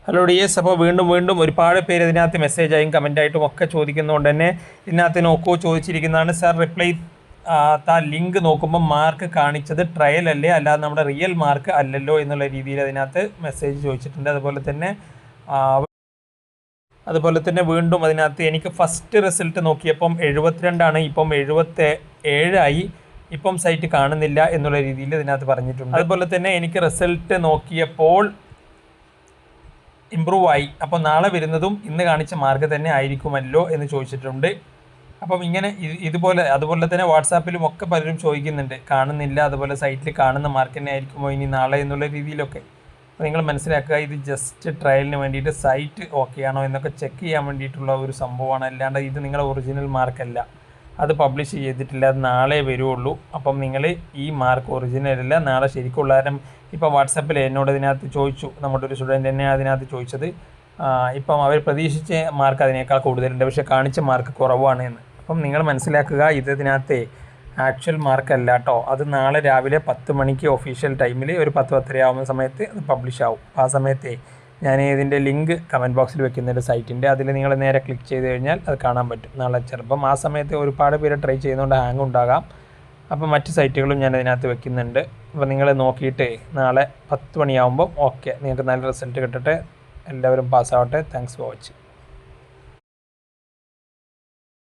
Hello dears, അപ്പോൾ വീണ്ടും ഒരുപാട് പേര് ഇതിനകത്ത് മെസ്സേജായും കമൻറ്റായിട്ടും ഒക്കെ ചോദിക്കുന്നതുകൊണ്ട് തന്നെ ഇതിനകത്ത് നോക്കൂ ചോദിച്ചിരിക്കുന്നതാണ്. സാർ റിപ്ലൈ ലിങ്ക് നോക്കുമ്പോൾ മാർക്ക് കാണിച്ചത് ട്രയൽ അല്ലേ, അല്ലാതെ നമ്മുടെ റിയൽ മാർക്ക് അല്ലല്ലോ എന്നുള്ള രീതിയിൽ അതിനകത്ത് മെസ്സേജ് ചോദിച്ചിട്ടുണ്ട്. അതുപോലെ തന്നെ വീണ്ടും അതിനകത്ത് എനിക്ക് ഫസ്റ്റ് റിസൾട്ട് നോക്കിയപ്പം 72 ഇപ്പം 77 ഇപ്പം സൈറ്റ് കാണുന്നില്ല എന്നുള്ള രീതിയിൽ ഇതിനകത്ത് പറഞ്ഞിട്ടുണ്ട്. അതുപോലെ തന്നെ എനിക്ക് റിസൾട്ട് നോക്കിയപ്പോൾ ഇമ്പ്രൂവ് ആയി, അപ്പോൾ നാളെ വരുന്നതും ഇന്ന് കാണിച്ച മാർക്ക് തന്നെ ആയിരിക്കുമല്ലോ എന്ന് ചോദിച്ചിട്ടുണ്ട്. അപ്പം ഇങ്ങനെ അതുപോലെ തന്നെ വാട്സാപ്പിലും ഒക്കെ പലരും ചോദിക്കുന്നുണ്ട്, കാണുന്നില്ല, അതുപോലെ സൈറ്റിൽ കാണുന്ന മാർക്ക് തന്നെ ആയിരിക്കുമോ ഇനി നാളെ എന്നുള്ള രീതിയിലൊക്കെ. അപ്പോൾ നിങ്ങൾ മനസ്സിലാക്കുക, ഇത് ജസ്റ്റ് ട്രയലിന് വേണ്ടിയിട്ട് സൈറ്റ് ഓക്കെ ആണോ എന്നൊക്കെ ചെക്ക് ചെയ്യാൻ വേണ്ടിയിട്ടുള്ള ഒരു സംഭവമാണ്. അല്ലാണ്ട് ഇത് നിങ്ങളുടെ ഒറിജിനൽ മാർക്കല്ല, അത് പബ്ലിഷ് ചെയ്തിട്ടില്ല, അത് നാളെ വരുള്ളൂ. അപ്പം നിങ്ങൾ ഈ മാർക്ക് ഒറിജിനലല്ല, നാളെ ശരിക്കുള്ള കാരണം ഇപ്പം വാട്സാപ്പിൽ എന്നോട് ഇതിനകത്ത് ചോദിച്ചു, നമ്മുടെ ഒരു സ്റ്റുഡൻറ്റ് തന്നെ അതിനകത്ത് ചോദിച്ചത്, ഇപ്പം അവർ പ്രതീക്ഷിച്ച മാർക്ക് അതിനേക്കാൾ കൂടുതലുണ്ട്, പക്ഷേ കാണിച്ച മാർക്ക് കുറവാണ് എന്ന്. അപ്പം നിങ്ങൾ മനസ്സിലാക്കുക, ഇതിനകത്ത് ആക്ച്വൽ മാർക്കല്ല കേട്ടോ, അത് നാളെ രാവിലെ 10 മണിക്ക് ഒഫീഷ്യൽ ടൈമിൽ ഒരു 10-10:30 ആവുന്ന സമയത്ത് അത് പബ്ലിഷ് ആവും. ആ സമയത്ത് ഞാൻ ഇതിൻ്റെ ലിങ്ക് കമൻറ്റ് ബോക്സിൽ വെക്കുന്നുണ്ട് സൈറ്റിൻ്റെ, അതിൽ നിങ്ങൾ നേരെ ക്ലിക്ക് ചെയ്ത് കഴിഞ്ഞാൽ അത് കാണാൻ പറ്റും. നാളെ ചിലപ്പം ആ സമയത്ത് ഒരുപാട് പേര് ട്രൈ ചെയ്യുന്നതുകൊണ്ട് ഹാങ് ഉണ്ടാകാം. അപ്പോൾ മറ്റ് സൈറ്റുകളും ഞാൻ അതിനകത്ത് വെക്കുന്നുണ്ട്. അപ്പോൾ നിങ്ങൾ നോക്കിയിട്ട് നാളെ 10 മണിയാകുമ്പോൾ ഓക്കെ നിങ്ങൾക്ക് നല്ല റിസൾട്ട് കിട്ടട്ടെ, എല്ലാവരും പാസ്സാവട്ടെ. Thanks for watching.